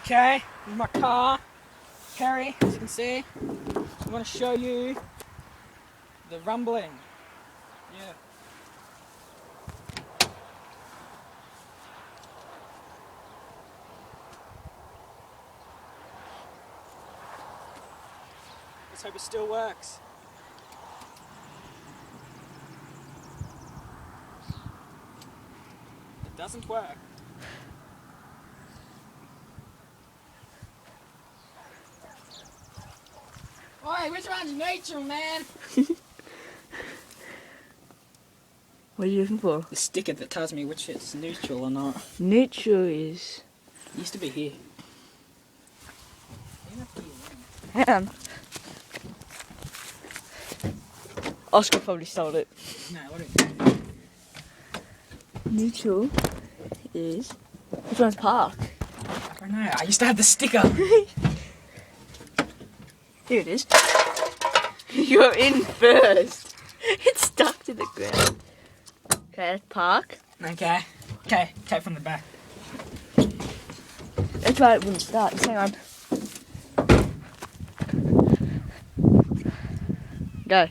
Okay, in my car, Harry, as you can see, I want to show you the rumbling. Yeah. Let's hope it still works. It doesn't work. Oi, which one's neutral, man? What are you looking for? The sticker that tells me which it's neutral or not. Neutral is... It used to be here. Hang on. Oscar probably stole it. No, what is it? Neutral is... Which one's park? I don't know, I used to have the sticker. Here it is. You're in first. It's stuck to the ground. Okay, that's park. Okay, from the back. That's why it wouldn't start. Just hang on. Go.